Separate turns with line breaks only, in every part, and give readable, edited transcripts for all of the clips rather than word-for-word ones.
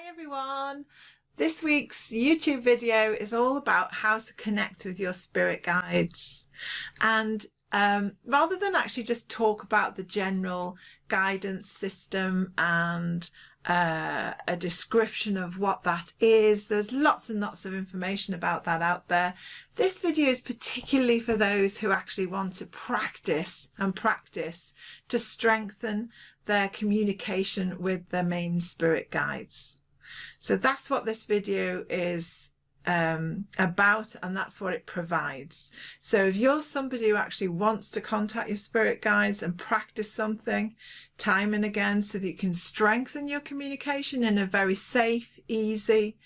Hi everyone! This week's YouTube video is all about how to connect with your spirit guides. And rather than actually just talk about the general guidance system and a description of what that is, there's lots and lots of information about that out there. This video is particularly for those who actually want to practice to strengthen their communication with their main spirit guides. So that's what this video is about, and that's what it provides. So if you're somebody who actually wants to contact your spirit guides and practice something time and again so that you can strengthen your communication in a very safe, easy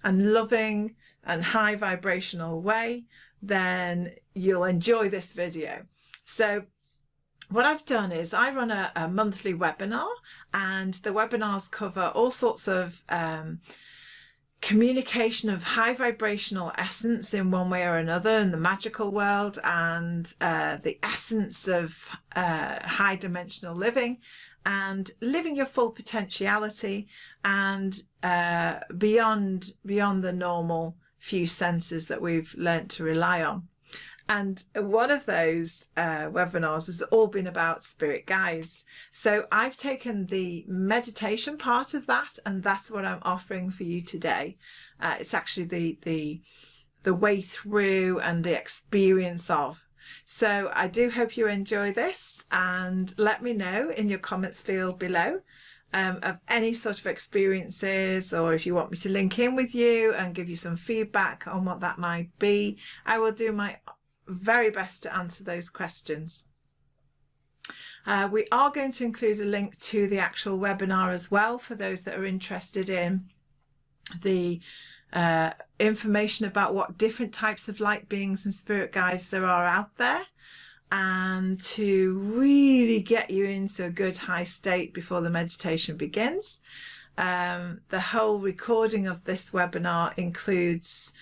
and loving and high vibrational way, then you'll enjoy this video. So what I've done is I run a monthly webinar, and the webinars cover all sorts of communication of high vibrational essence in one way or another in the magical world, and the essence of high dimensional living and living your full potentiality, and beyond the normal few senses that we've learnt to rely on. And one of those webinars has all been about spirit guides. So I've taken the meditation part of that, and that's what I'm offering for you today. It's actually the way through and the experience of. So I do hope you enjoy this, and let me know in your comments field below of any sort of experiences, or if you want me to link in with you and give you some feedback on what that might be. I will do my very best to answer those questions. We are going to include a link to the actual webinar as well for those that are interested in the information about what different types of light beings and spirit guides there are out there, and to really get you into a good high state before the meditation begins. The whole recording of this webinar includes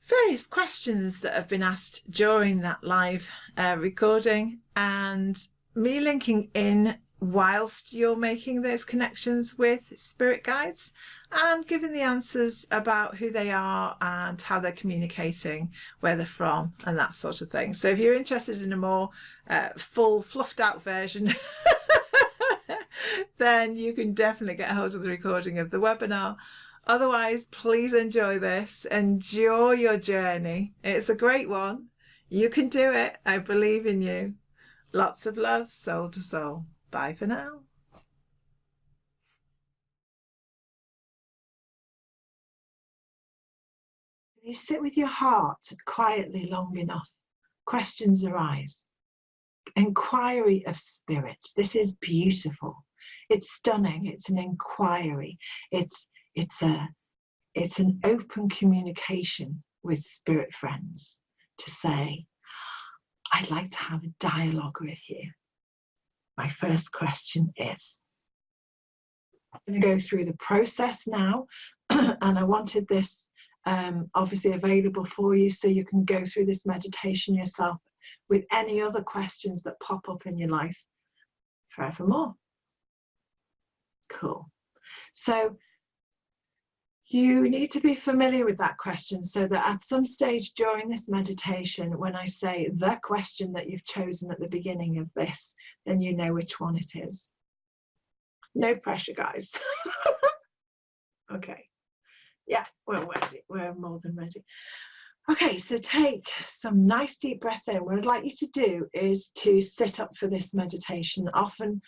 various questions that have been asked during that live recording, and me linking in whilst you're making those connections with spirit guides and giving the answers about who they are and how they're communicating, where they're from, and that sort of thing. So if you're interested in a more full fluffed out version then you can definitely get a hold of the recording of the webinar. Otherwise, please enjoy this. Enjoy your journey. It's a great one. You can do it. I believe in you. Lots of love, soul to soul. Bye for now. You sit with your heart quietly long enough, questions arise. Inquiry of spirit. This is beautiful. It's stunning. It's an inquiry. It's an open communication with spirit friends to say, I'd like to have a dialogue with you. My first question is, I'm going to go through the process now, and I wanted this obviously available for you so you can go through this meditation yourself with any other questions that pop up in your life forevermore. Cool. So you need to be familiar with that question, so that at some stage during this meditation, when I say the question that you've chosen at the beginning of this, then you know which one it is. No pressure, guys. Okay. Yeah, we're ready. We're more than ready. Okay, so take some nice deep breaths in. What I'd like you to do is to sit up for this meditation. Often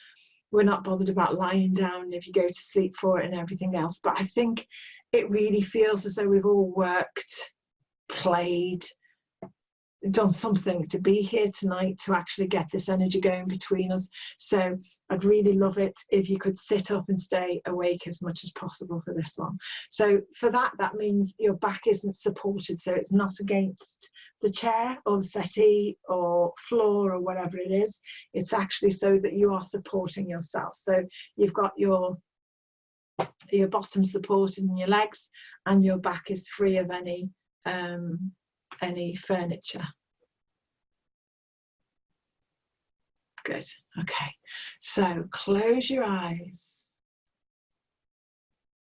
we're not bothered about lying down if you go to sleep for it and everything else, but I think it really feels as though we've all worked, played, done something to be here tonight to actually get this energy going between us. So I'd really love it if you could sit up and stay awake as much as possible for this one. So for that means your back isn't supported, so it's not against the chair or the settee or floor or whatever it is. It's actually so that you are supporting yourself. So you've got your bottom supported in your legs, and your back is free of any furniture. Good. Okay, so close your eyes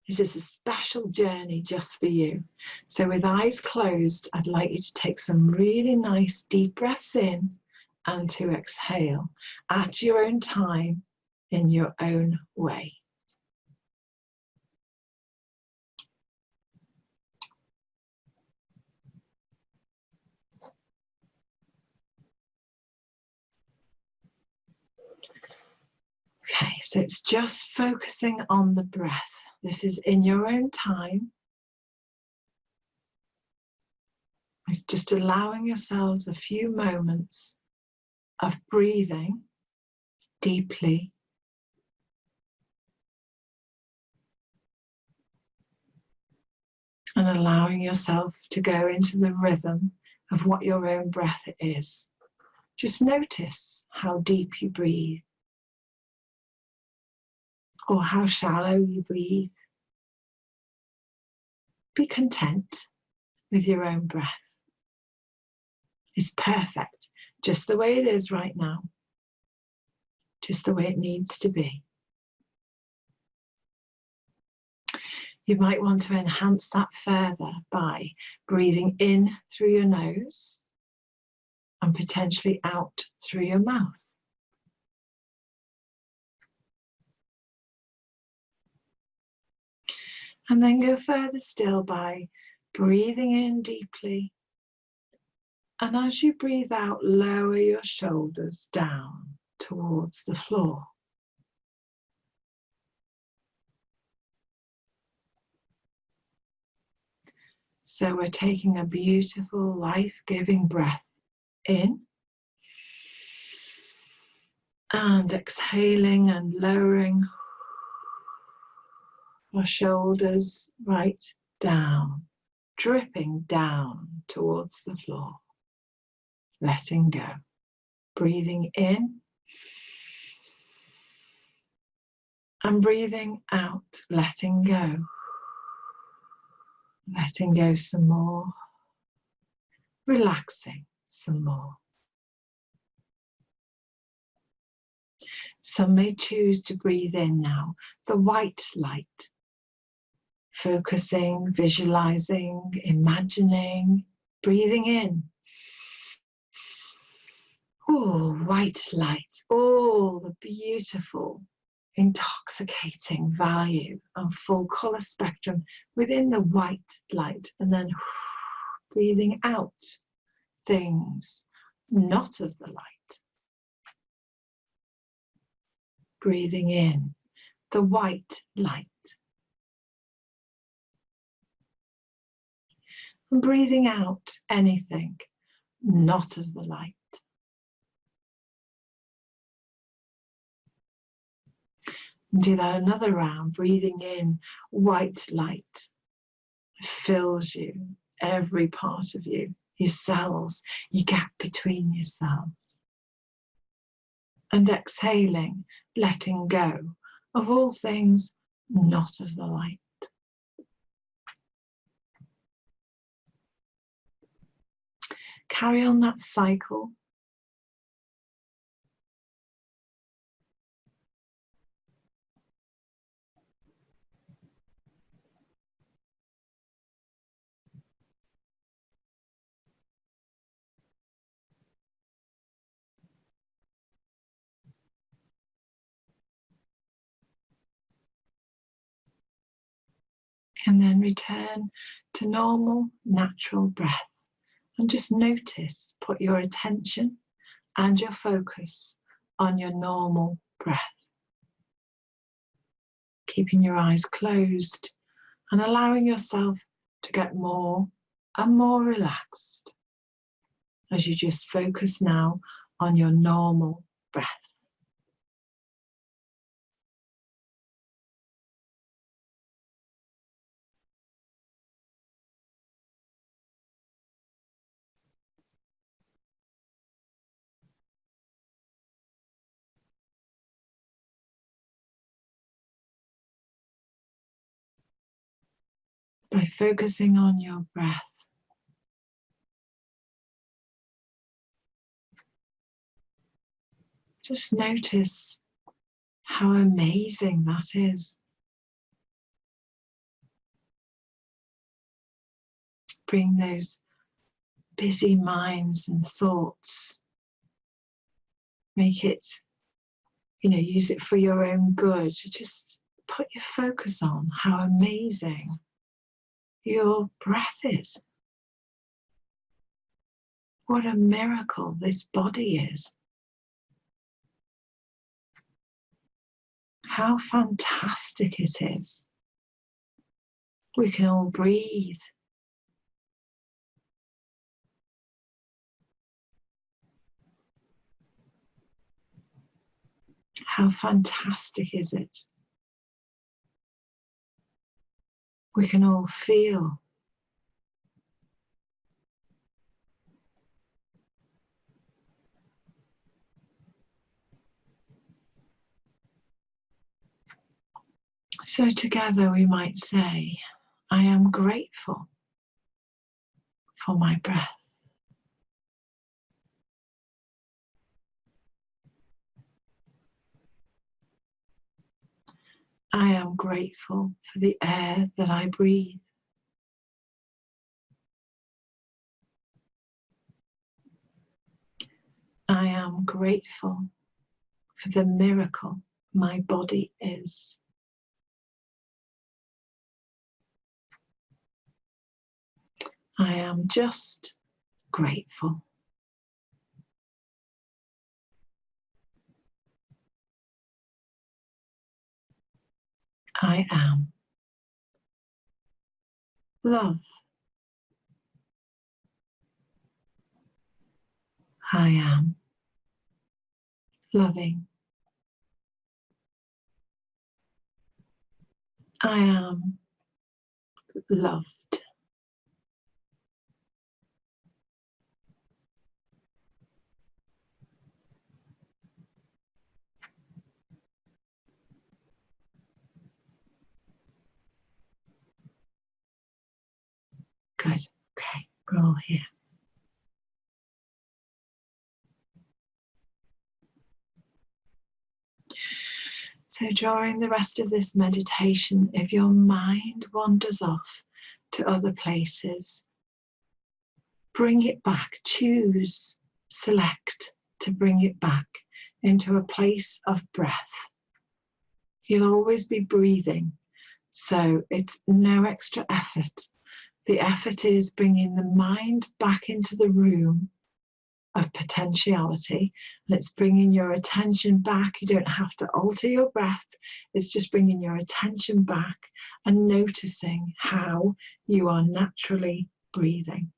This is a special journey just for you. So with eyes closed, I'd like you to take some really nice deep breaths in and to exhale at your own time, in your own way. Okay, so it's just focusing on the breath. This is in your own time. It's just allowing yourselves a few moments of breathing deeply and allowing yourself to go into the rhythm of what your own breath is. Just notice how deep you breathe or how shallow you breathe. Be content with your own breath. It's perfect, just the way it is right now, just the way it needs to be. You might want to enhance that further by breathing in through your nose and potentially out through your mouth. And then go further still by breathing in deeply. And as you breathe out, lower your shoulders down towards the floor. So we're taking a beautiful, life-giving breath in and exhaling and lowering our shoulders right down, dripping down towards the floor. Letting go. Breathing in and breathing out, letting go. Letting go some more. Relaxing some more. Some may choose to breathe in now, the white light. Focusing, visualizing, imagining, breathing in. Oh, white light, all the beautiful, intoxicating value and full color spectrum within the white light, and then breathing out things not of the light. Breathing in the white light. And breathing out anything not of the light. And do that another round, breathing in white light. It fills you, every part of you, your cells, your gap between your cells. And exhaling, letting go of all things not of the light. Carry on that cycle. And then return to normal, natural breath. And just notice, put your attention and your focus on your normal breath. Keeping your eyes closed and allowing yourself to get more and more relaxed as you just focus now on your normal breath. By focusing on your breath, just notice how amazing that is. bring those busy minds and thoughts. Make it, use it for your own good. Just put your focus on how amazing your breath is. What a miracle this body is. How fantastic it is. We can all breathe. How fantastic is it? We can all feel. So together we might say, I am grateful for my breath. I am grateful for the air that I breathe. I am grateful for the miracle my body is. I am just grateful. I am love. I am loving. I am loved. Good. Okay, we're all here. So during the rest of this meditation, if your mind wanders off to other places, bring it back, choose, select to bring it back into a place of breath. You'll always be breathing, so it's no extra effort. The effort is bringing the mind back into the room of potentiality, and it's bringing your attention back. You don't have to alter your breath. It's just bringing your attention back and noticing how you are naturally breathing.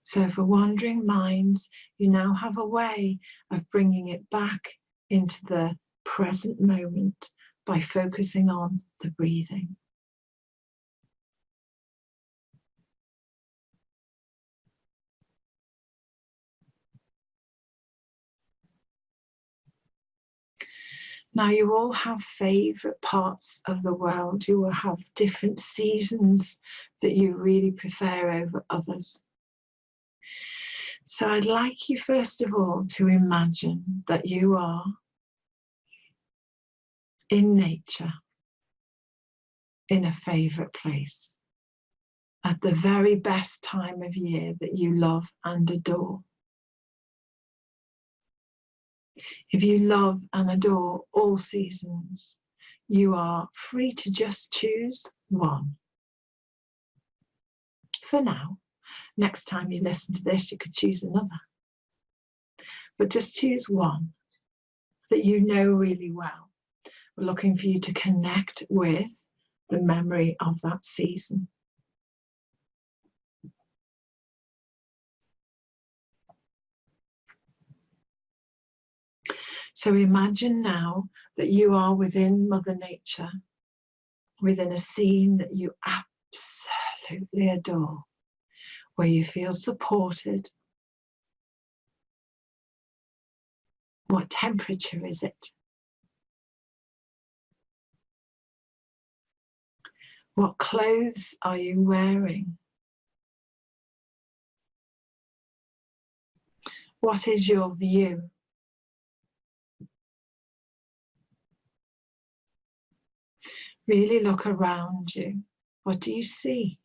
So for wandering minds, you now have a way of bringing it back into the present moment by focusing on the breathing. Now you all have favourite parts of the world. You will have different seasons that you really prefer over others. So I'd like you first of all to imagine that you are in nature, in a favourite place, at the very best time of year that you love and adore. If you love and adore all seasons, you are free to just choose one. For now, next time you listen to this, you could choose another. But just choose one that you know really well. We're looking for you to connect with the memory of that season. So imagine now that you are within Mother Nature, within a scene that you absolutely adore, where you feel supported. What temperature is it? What clothes are you wearing? What is your view? Really look around you What do you see?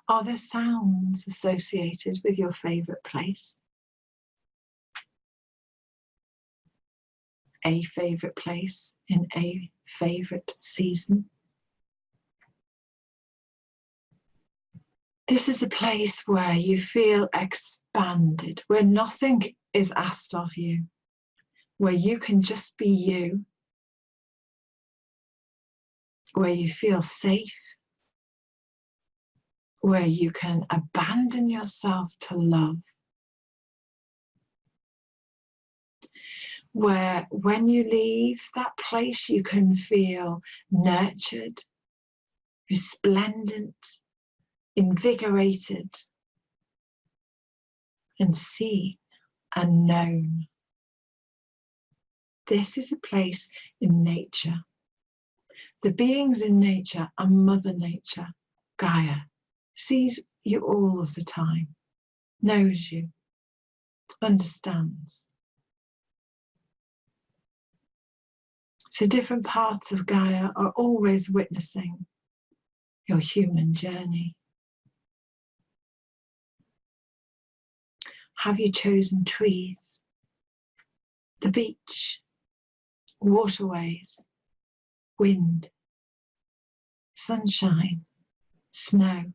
Are there sounds associated with your favourite place? A favourite place in a favourite season? This is a place where you feel expanded, where nothing is asked of you, where you can just be you, where you feel safe, where you can abandon yourself to love, where when you leave that place you can feel nurtured, resplendent, invigorated, and seen and known. This is a place in nature. The beings in nature are Mother Nature. Gaia sees you all of the time, knows you, understands. So different parts of Gaia are always witnessing your human journey. Have you chosen trees, the beach, waterways, wind, sunshine, snow?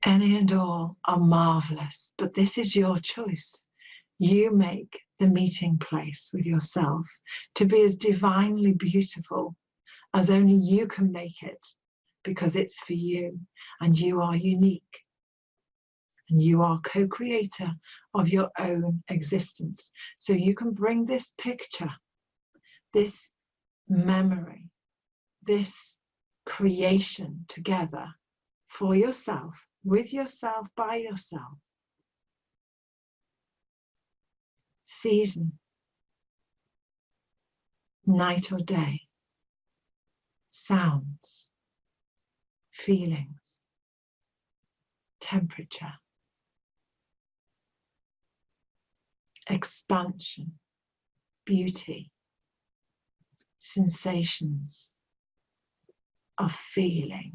Any and all are marvelous, but this is your choice. You make the meeting place with yourself to be as divinely beautiful as only you can make it, because it's for you and you are unique and you are co-creator of your own existence. So you can bring this picture, this memory, this creation together for yourself, with yourself, by yourself. Season, night or day, sounds, feelings, temperature, expansion, beauty, sensations of feeling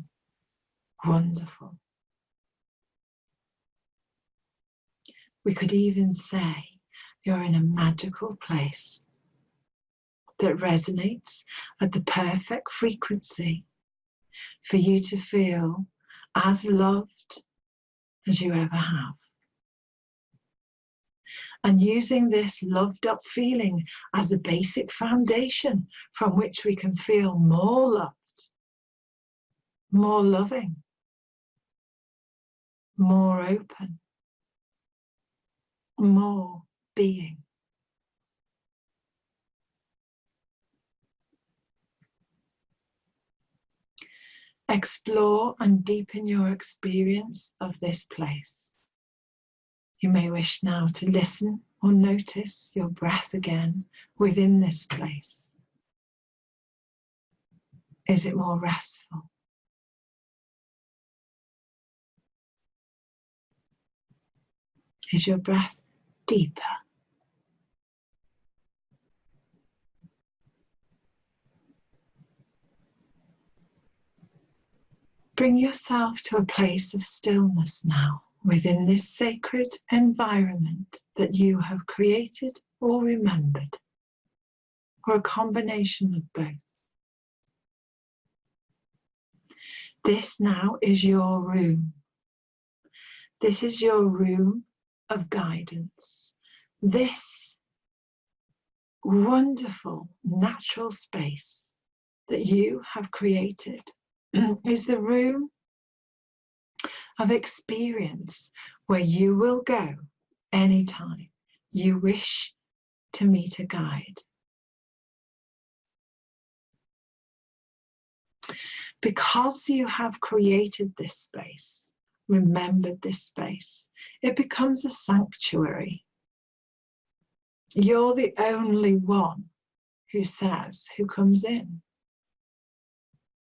wonderful. We could even say you're in a magical place that resonates at the perfect frequency for you to feel as loved as you ever have. And using this loved up feeling as a basic foundation from which we can feel more loved, more loving, more open, more being. Explore and deepen your experience of this place. You may wish now to listen or notice your breath again within this place. Is it more restful? Is your breath deeper? Bring yourself to a place of stillness now within this sacred environment that you have created or remembered, or a combination of both. This now is your room. This is your room of guidance. This wonderful natural space that you have created is the room of experience where you will go anytime you wish to meet a guide. Because you have created this space, remembered this space, it becomes a sanctuary. You're the only one who says who comes in,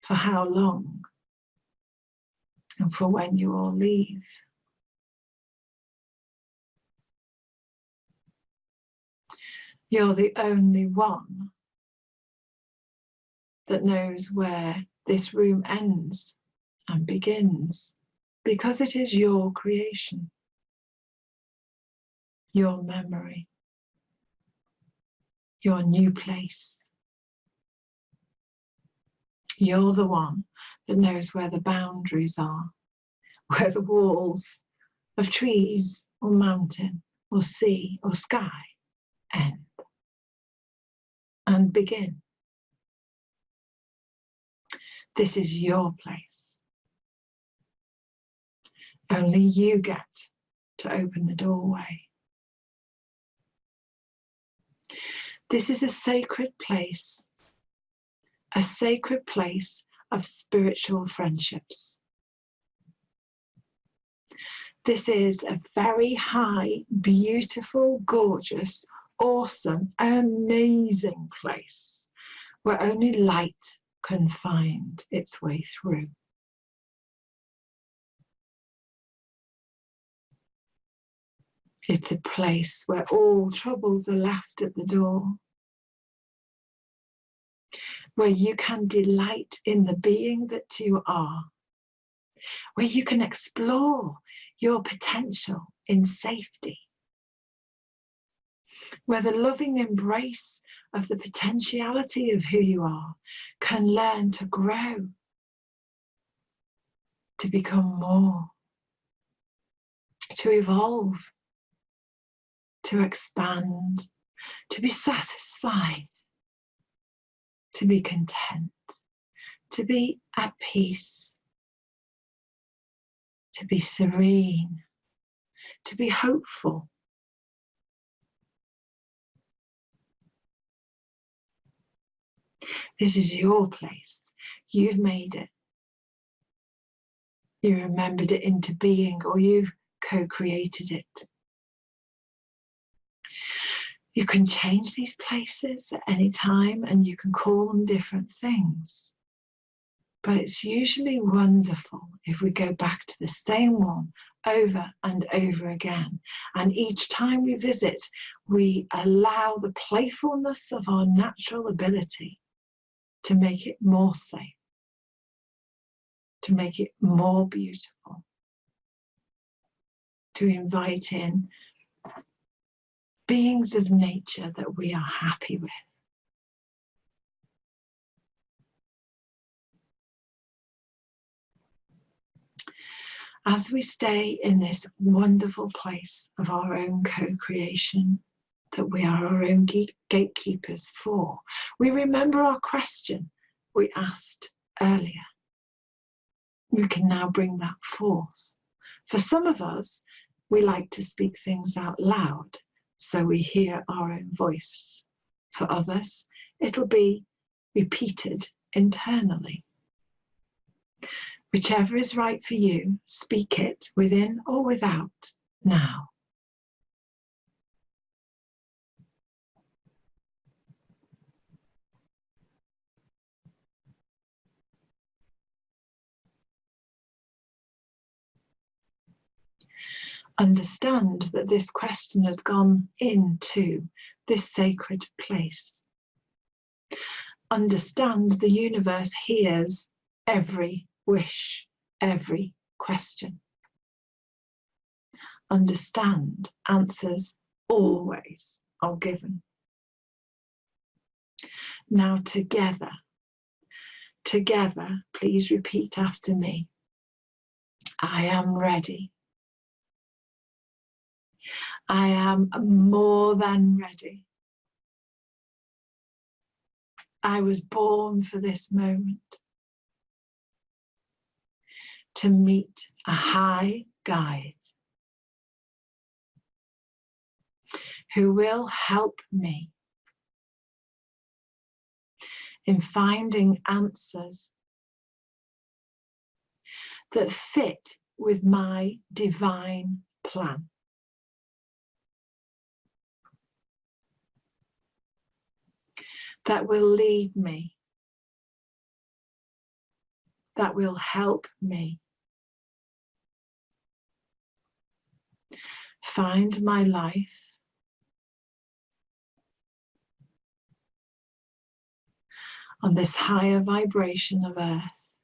for how long, and for when you all leave. You're the only one that knows where this room ends and begins, because it is your creation, your memory, your new place. You're the one that knows where the boundaries are, where the walls of trees or mountain or sea or sky end and begin. This is your place. Only you get to open the doorway. This is a sacred place of spiritual friendships. This is a very high, beautiful, gorgeous, awesome, amazing place where only light can find its way through. It's a place where all troubles are left at the door, where you can delight in the being that you are, where you can explore your potential in safety, where the loving embrace of the potentiality of who you are can learn to grow, to become more, to evolve, to expand, to be satisfied, to be content, to be at peace, to be serene, to be hopeful. This is your place. You've made it. You remembered it into being, or you've co-created it. You can change these places at any time and you can call them different things. But it's usually wonderful if we go back to the same one over and over again. And each time we visit, we allow the playfulness of our natural ability to make it more safe, to make it more beautiful, to invite in beings of nature that we are happy with. As we stay in this wonderful place of our own co-creation, that we are our own gatekeepers for, we remember our question we asked earlier. We can now bring that forth. For some of us, we like to speak things out loud, so we hear our own voice. For others, it'll be repeated internally. Whichever is right for you, speak it within or without now. Understand that this question has gone into this sacred place. Understand the universe hears every wish, every question. Understand answers always are given. Now together, please repeat after me. I am ready. I am more than ready. I was born for this moment, to meet a high guide who will help me in finding answers that fit with my divine plan. That will lead me, that will help me find my life on this higher vibration of earth,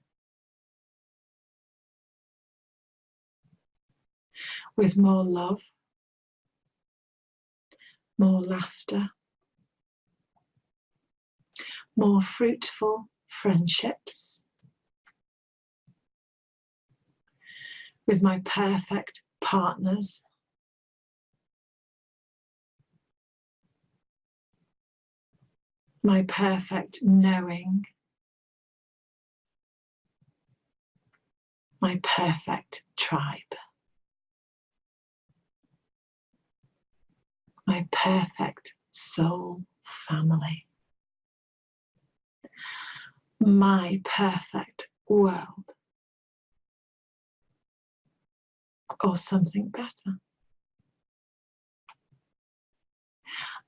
with more love, more laughter, more fruitful friendships, with my perfect partners, my perfect knowing, my perfect tribe, my perfect soul family, my perfect world, or something better.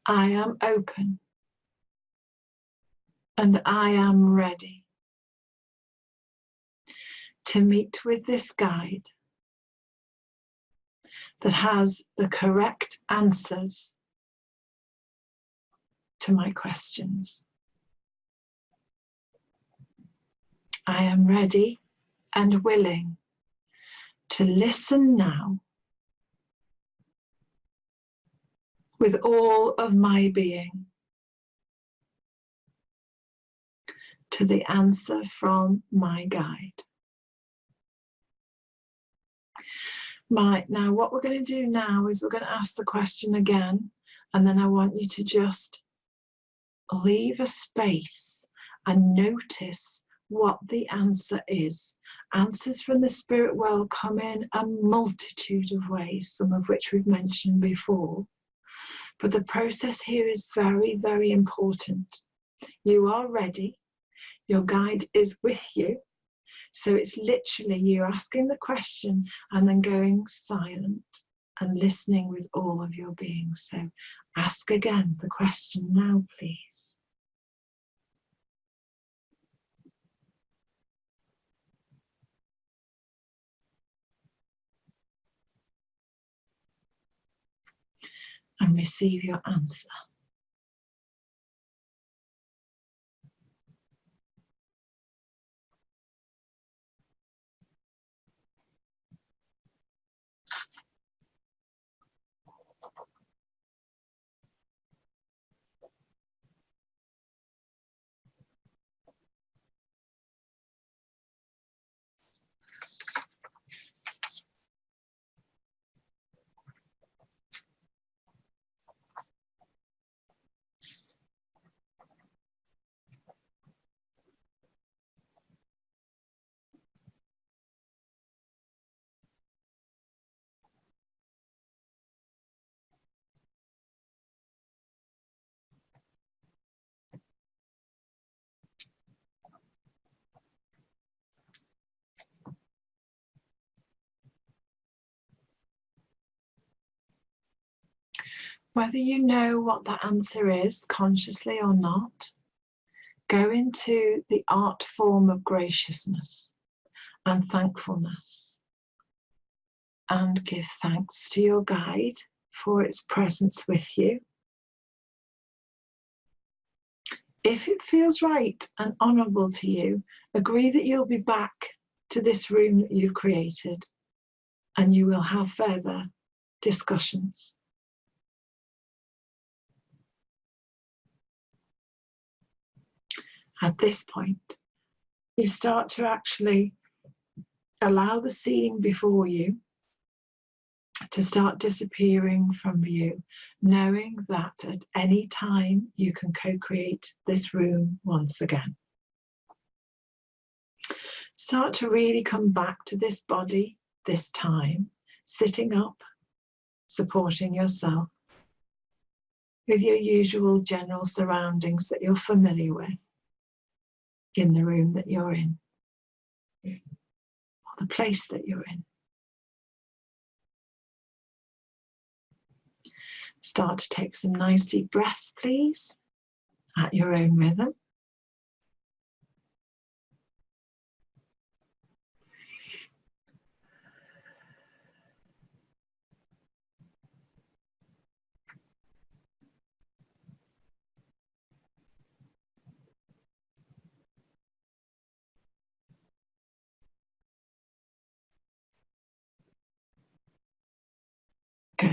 I am open and I am ready to meet with this guide that has the correct answers to my questions. I am ready and willing to listen now with all of my being to the answer from my guide. Right, now what we're going to do now is we're going to ask the question again, and then I want you to just leave a space and notice what the answer is. Answers from the spirit world come in a multitude of ways, some of which we've mentioned before. But the process here is very, very important. You are ready. Your guide is with you. So it's literally you asking the question and then going silent and listening with all of your being. So ask again the question now, please. And receive your answer. Whether you know what that answer is, consciously or not, go into the art form of graciousness and thankfulness and give thanks to your guide for its presence with you. If it feels right and honourable to you, agree that you'll be back to this room that you've created and you will have further discussions. At this point, you start to actually allow the scene before you to start disappearing from view, knowing that at any time you can co-create this room once again. Start to really come back to this body, this time, sitting up, supporting yourself with your usual general surroundings that you're familiar with in the room that you're in, or the place that you're in. Start to take some nice deep breaths, please, at your own rhythm.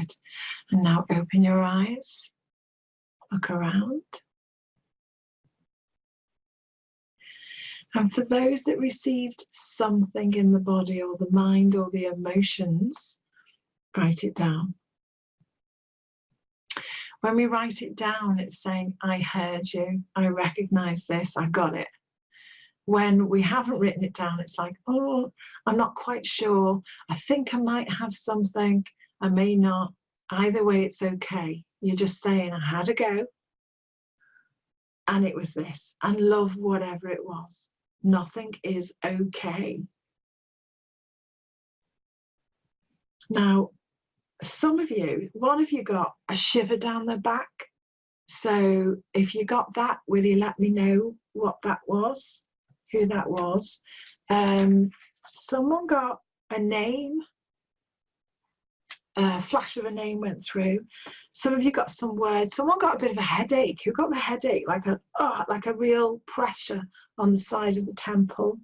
Good. And now open your eyes. Look around. And for those that received something in the body or the mind or the emotions, write it down. When we write it down, it's saying, I heard you, I recognize this, I got it. When we haven't written it down, it's like, oh, I'm not quite sure. I think I might have something, I may not. Either way, it's okay. You're just saying, I had a go, and it was this, and love whatever it was. Nothing is okay. Now, some of you, one of you got a shiver down the back. So if you got that, will you let me know what that was, who that was? Someone got a name. A flash of a name went through. Some of you got some words. Someone got a bit of a headache. Who got the headache? Like a real pressure on the side of the temple.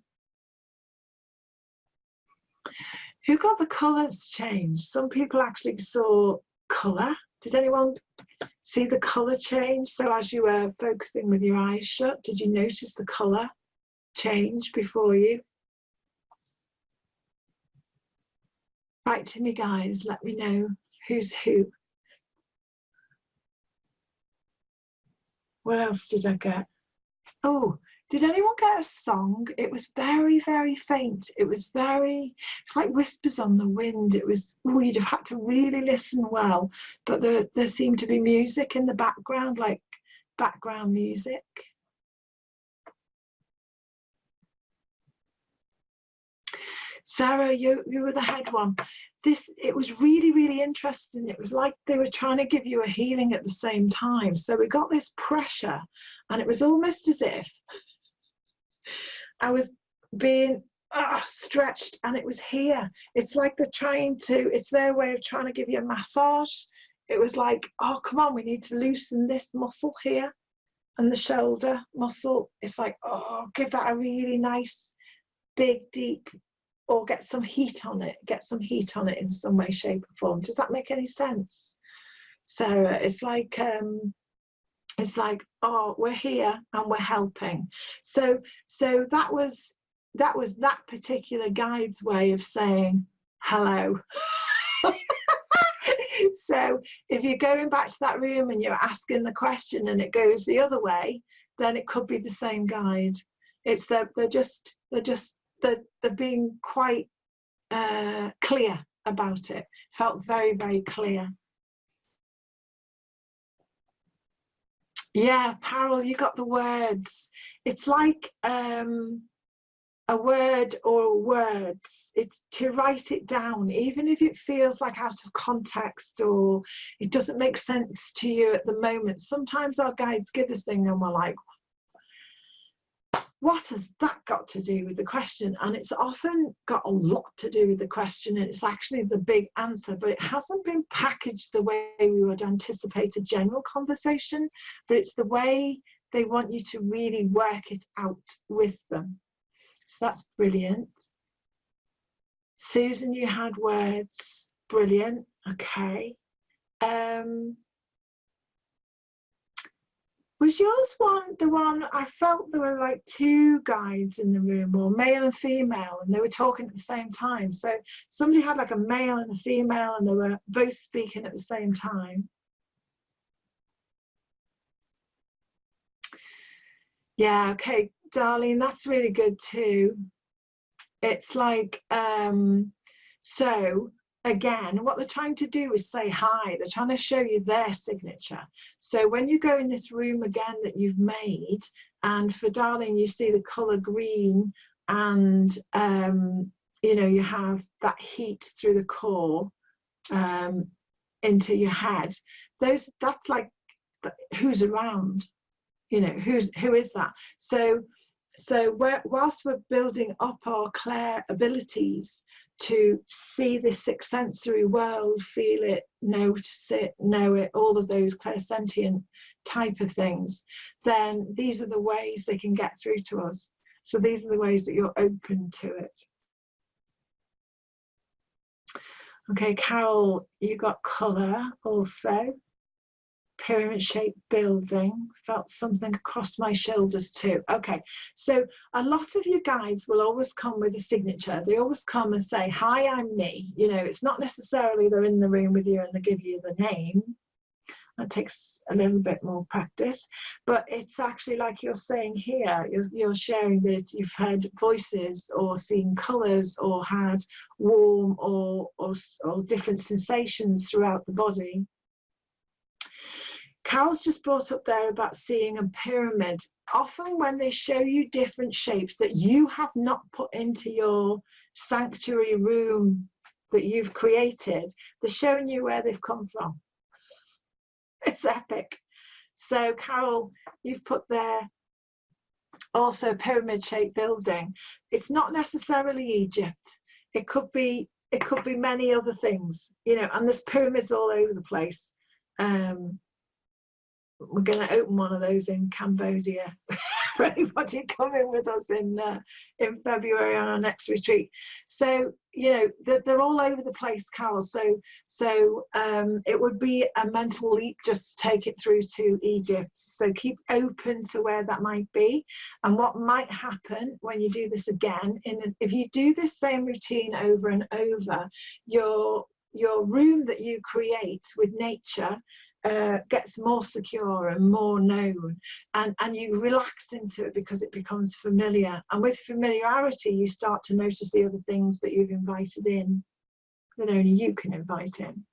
Who got the colours changed? Some people actually saw colour. Did anyone see the colour change? So as you were focusing with your eyes shut, did you notice the colour change before you? Write to me, guys. Let me know who's who. What else did I get? Oh, did anyone get a song? It was very, very faint. It's like whispers on the wind. It was, you'd have had to really listen well, but there seemed to be music in the background, like background music. Sarah, you were the head one. It was really, really interesting. It was like they were trying to give you a healing at the same time. So we got this pressure, and it was almost as if I was being stretched, and it was here. It's like it's their way of trying to give you a massage. It was like, oh, come on, we need to loosen this muscle here, and the shoulder muscle. It's like, oh, give that a really nice, big, deep, or get some heat on it in some way, shape or form. Does that make any sense, Sarah? It's like, oh, we're here and we're helping. So that was that particular guide's way of saying hello. So if you're going back to that room and you're asking the question and it goes the other way, then it could be the same guide. It's they're being quite clear about it. Felt very, very clear. Yeah, Parol, you got the words. It's like a word or words. It's to write it down, even if it feels like out of context or it doesn't make sense to you at the moment. Sometimes our guides give us things and we're like, what has that got to do with the question? And it's often got a lot to do with the question, and it's actually the big answer, but it hasn't been packaged the way we would anticipate a general conversation, but it's the way they want you to really work it out with them. So that's brilliant. Susan, you had words. Brilliant. Okay. Was yours the one I felt there were like two guides in the room, or male and female, and they were talking at the same time? So somebody had like a male and a female, and they were both speaking at the same time. Yeah, okay, Darlene, that's really good too. It's like, so again, what they're trying to do is say hi. They're trying to show you their signature. So when you go in this room again that you've made, and for Darling, you see the color green, and you know, you have that heat through the core into your head. That's like, who's around? You know, who is that? So whilst we're building up our clair abilities to see this sixth sensory world, feel it, notice it, know it, all of those clairsentient type of things, then these are the ways they can get through to us. So these are the ways that you're open to it. Okay, Carol, you got colour also. Pyramid-shaped building. Felt something across my shoulders too. Okay, so a lot of you guys will always come with a signature. They always come and say, hi, I'm me. You know, it's not necessarily they're in the room with you and they give you the name. That takes a little bit more practice, but it's actually like you're saying here, you're sharing that you've had voices or seen colours or had warm or different sensations throughout the body. Carol's just brought up there about seeing a pyramid. Often when they show you different shapes that you have not put into your sanctuary room that you've created, they're showing you where they've come from. It's epic. So Carol, you've put there also pyramid-shaped building. It's not necessarily Egypt. It could be many other things, you know, and there's pyramids all over the place. We're going to open one of those in Cambodia for anybody coming with us in February on our next retreat. So, you know, they're all over the place, Carol. So it would be a mental leap just to take it through to Egypt. So keep open to where that might be. And what might happen when you do this again, if you do this same routine over and over, your room that you create with nature gets more secure and more known, and you relax into it because it becomes familiar, and with familiarity you start to notice the other things that you've invited in that only you can invite in.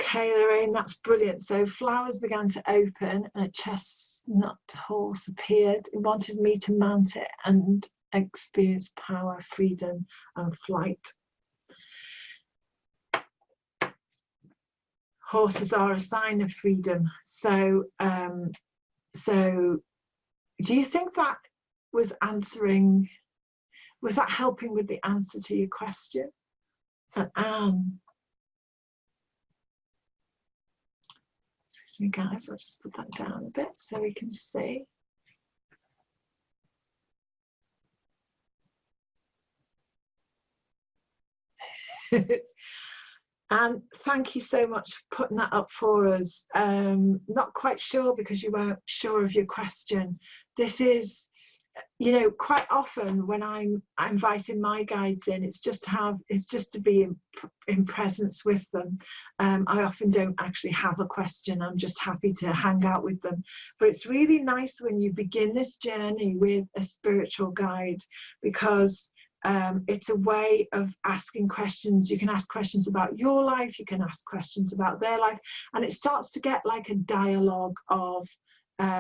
Okay, Lorraine, that's brilliant. So flowers began to open and a chestnut horse appeared. It wanted me to mount it and experience power, freedom and flight. Horses are a sign of freedom. So so do you think that was that helping with the answer to your question? And Anne, excuse me guys, I'll just put that down a bit so we can see. And thank you so much for putting that up for us. Not quite sure because you weren't sure of your question. This is, you know, quite often when I'm inviting my guides in, it's just to be in presence with them. I often don't actually have a question. I'm just happy to hang out with them. But it's really nice when you begin this journey with a spiritual guide, because it's a way of asking questions. You can ask questions about your life, you can ask questions about their life, and it starts to get like a dialogue of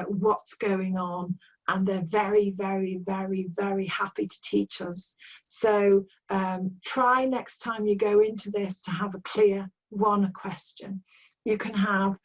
what's going on, and they're very, very, very, very happy to teach us. So try next time you go into this to have a clear one question. You can have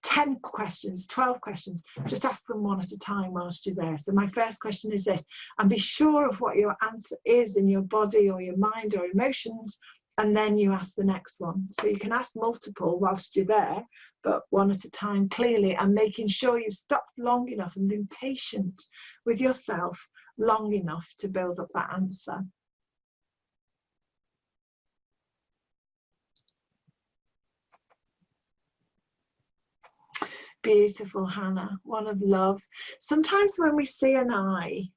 10 questions, 12 questions, just ask them one at a time whilst you're there. So my first question is this, and be sure of what your answer is in your body or your mind or emotions, and then you ask the next one. So you can ask multiple whilst you're there, but one at a time clearly, and making sure you've stopped long enough and been patient with yourself long enough to build up that answer. Beautiful, Hannah, one of love. Sometimes when we see an eye,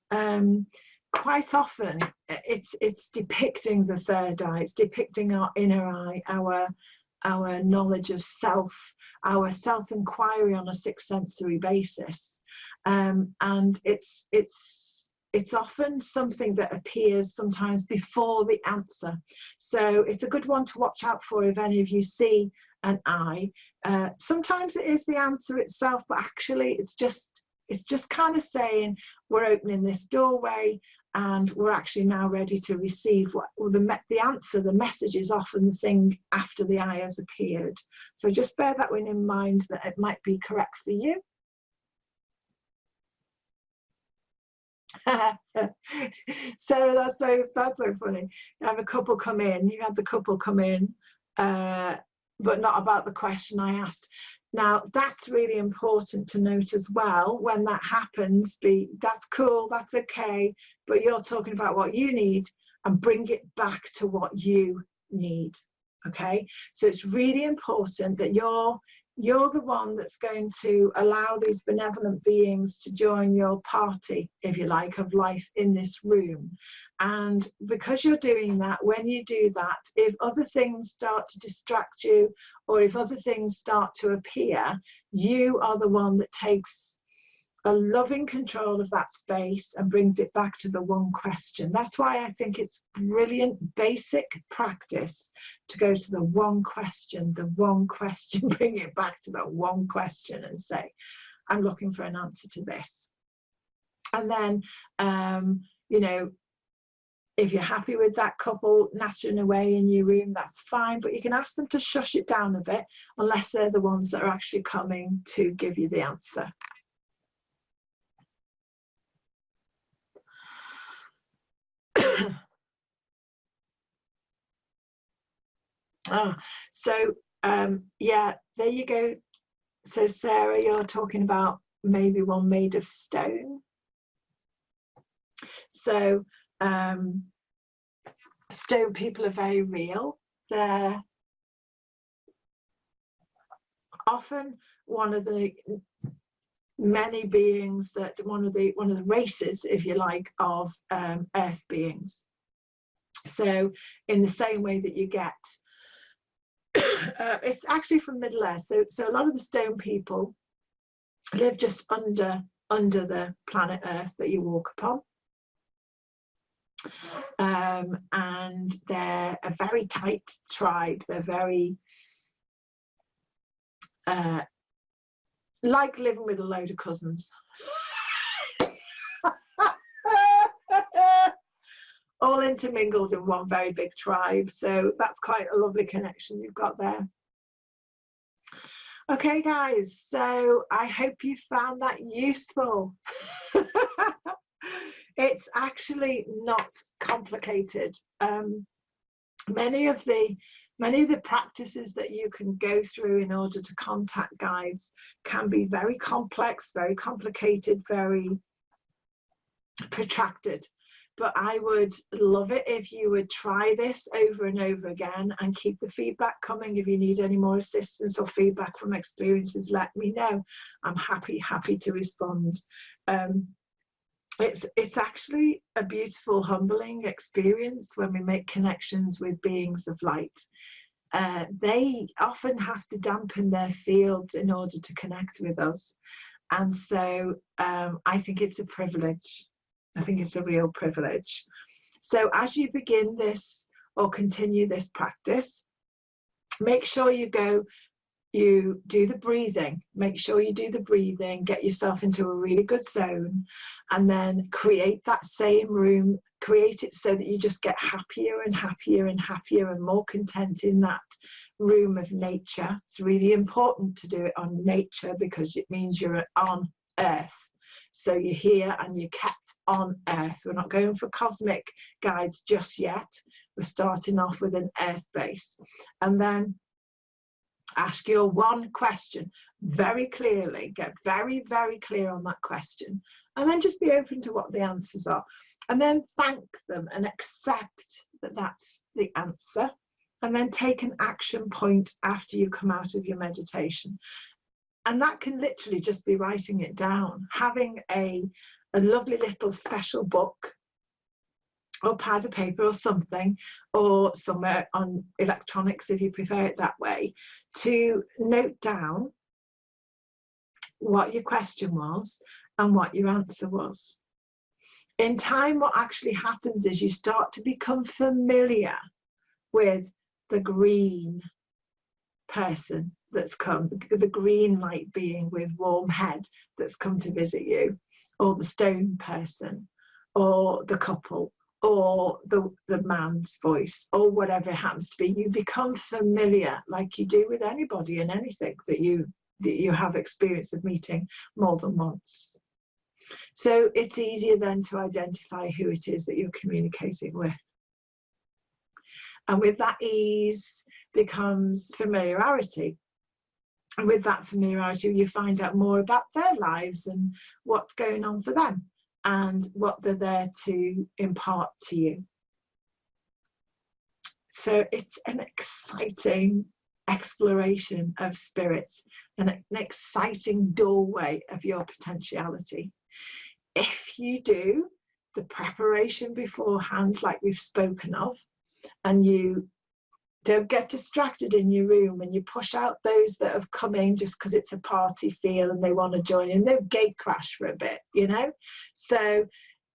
quite often it's depicting the third eye. It's depicting our inner eye, our knowledge of self, our self-inquiry on a sixth sensory basis, and it's often something that appears sometimes before the answer. So it's a good one to watch out for if any of you see an eye. Sometimes it is the answer itself, but actually it's just kind of saying we're opening this doorway and we're actually now ready to receive what the answer. The message is often the thing after the eye has appeared. So just bear that one in mind, that it might be correct for you. So that's so funny. You have a couple come in. You had the couple come in, but not about the question I asked. Now, that's really important to note as well. When that happens, that's cool, that's okay, but you're talking about what you need and bring it back to what you need. Okay, so it's really important that you're the one that's going to allow these benevolent beings to join your party, if you like, of life in this room. And because you're doing that, when you do that, if other things start to distract you, or if other things start to appear, you are the one that takes a loving control of that space and brings it back to the one question. That's why I think it's brilliant basic practice to go to the one question, bring it back to that one question and say, I'm looking for an answer to this. And then, you know, if you're happy with that couple nattering away in your room, that's fine, but you can ask them to shush it down a bit, unless they're the ones that are actually coming to give you the answer. So yeah, there you go. So Sarah, you're talking about maybe one made of stone. So stone people are very real. They're often one of the many beings that one of the races, if you like, of earth beings. So in the same way that you get it's actually from Middle Earth. So a lot of the stone people live just under the planet Earth that you walk upon. And they're a very tight tribe. They're very like living with a load of cousins. All intermingled in one very big tribe. So that's quite a lovely connection you've got there. Okay, guys, so I hope you found that useful. It's actually not complicated. Many of the practices that you can go through in order to contact guides can be very complex, very complicated, very protracted. But I would love it if you would try this over and over again and keep the feedback coming. If you need any more assistance or feedback from experiences, let me know. I'm happy to respond. It's actually a beautiful, humbling experience when we make connections with beings of light. They often have to dampen their fields in order to connect with us. And so I think it's a privilege. I think it's a real privilege. So as you begin this or continue this practice, make sure you do the breathing. Make sure you do the breathing, get yourself into a really good zone, and then create that same room, create it so that you just get happier and happier and happier and more content in that room of nature. It's really important to do it on nature because it means you're on Earth. So you're here and you're kept on Earth. We're not going for cosmic guides just yet. We're starting off with an Earth base. And then ask your one question very clearly. Get very, very clear on that question. And then just be open to what the answers are. And then thank them and accept that that's the answer. And then take an action point after you come out of your meditation. And that can literally just be writing it down, having a lovely little special book or pad of paper or something, or somewhere on electronics if you prefer it that way, to note down what your question was and what your answer was. In time, what actually happens is you start to become familiar with the green person that's come, the green light being with warm head that's come to visit you, or the stone person, or the couple, or the man's voice, or whatever it happens to be. You become familiar, like you do with anybody and anything that you have experience of meeting more than once. So it's easier then to identify who it is that you're communicating with. And with that ease becomes familiarity. And with that familiarity, you find out more about their lives and what's going on for them and what they're there to impart to you. So it's an exciting exploration of spirits and an exciting doorway of your potentiality. If you do the preparation beforehand, like we've spoken of, and you don't get distracted in your room and you push out those that have come in just because it's a party feel and they want to join in, they'll gate crash for a bit, you know. So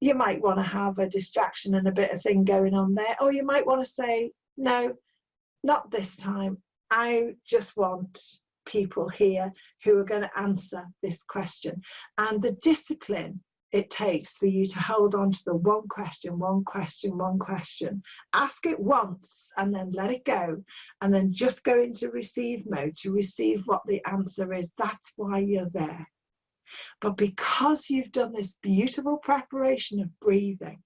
you might want to have a distraction and a bit of thing going on there, or you might want to say, no, not this time. I just want people here who are going to answer this question. And the discipline it takes for you to hold on to the one question, ask it once and then let it go, and then just go into receive mode to receive what the answer is. That's why you're there. But because you've done this beautiful preparation of breathing,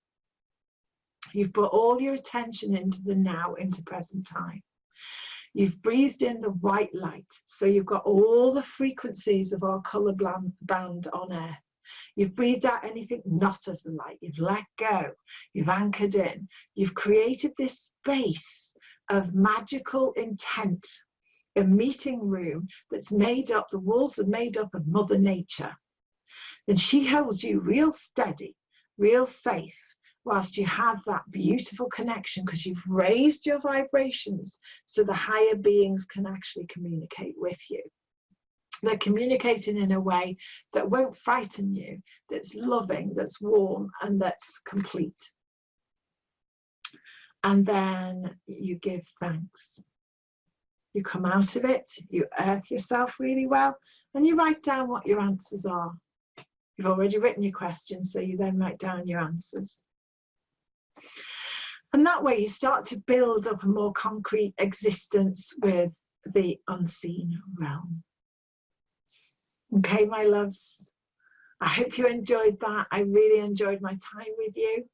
you've put all your attention into the now, into present time. You've breathed in the white light, so you've got all the frequencies of our colour band on earth. You've breathed out anything not of the light. You've let go. You've anchored in. You've created this space of magical intent, a meeting room that's made up, the walls are made up of Mother Nature. And she holds you real steady, real safe, whilst you have that beautiful connection, because you've raised your vibrations so the higher beings can actually communicate with you. They're communicating in a way that won't frighten you, that's loving, that's warm, and that's complete. And then you give thanks. You come out of it, you earth yourself really well, and you write down what your answers are. You've already written your questions, so you then write down your answers. And that way you start to build up a more concrete existence with the unseen realm. Okay, my loves, I hope you enjoyed that. I really enjoyed my time with you.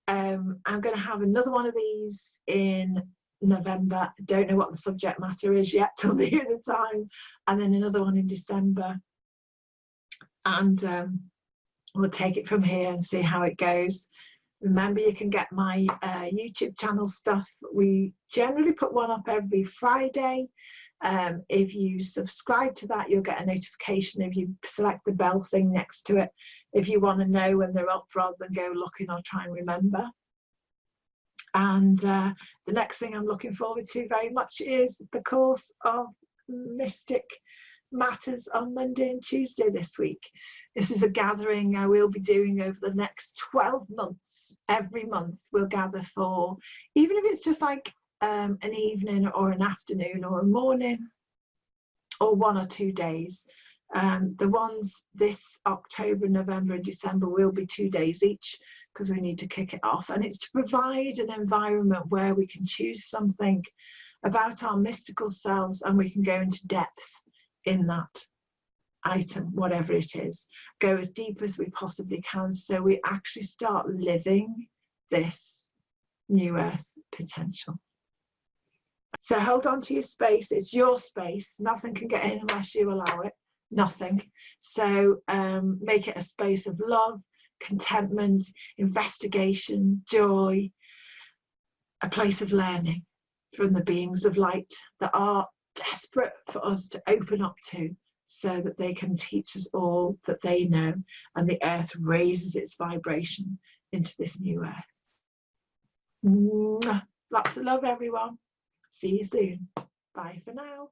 I'm going to have another one of these in November. I don't know what the subject matter is yet till the end of the time, and then another one in December. And we'll take it from here and see how it goes. Remember, you can get my YouTube channel stuff. We generally put one up every Friday. If you subscribe to that, you'll get a notification if you select the bell thing next to it, if you want to know when they're up rather than go looking or try and remember. And the next thing I'm looking forward to very much is the course of Mystic Matters on Monday and Tuesday this week. This is a gathering I will be doing over the next 12 months. Every month we'll gather for, even if it's just like an evening or an afternoon or a morning or 1 or 2 days. The ones this October, November and December will be 2 days each, because we need to kick it off. And it's to provide an environment where we can choose something about our mystical selves and we can go into depth in that item, whatever it is, go as deep as we possibly can, so we actually start living this new earth potential. So hold on to your space. It's your space. Nothing can get in unless you allow it. Nothing. So make it a space of love, contentment, investigation, joy, a place of learning from the beings of light that are desperate for us to open up to, so that they can teach us all that they know, and the earth raises its vibration into this new earth. Mwah. Lots of love, everyone. See you soon. Bye for now.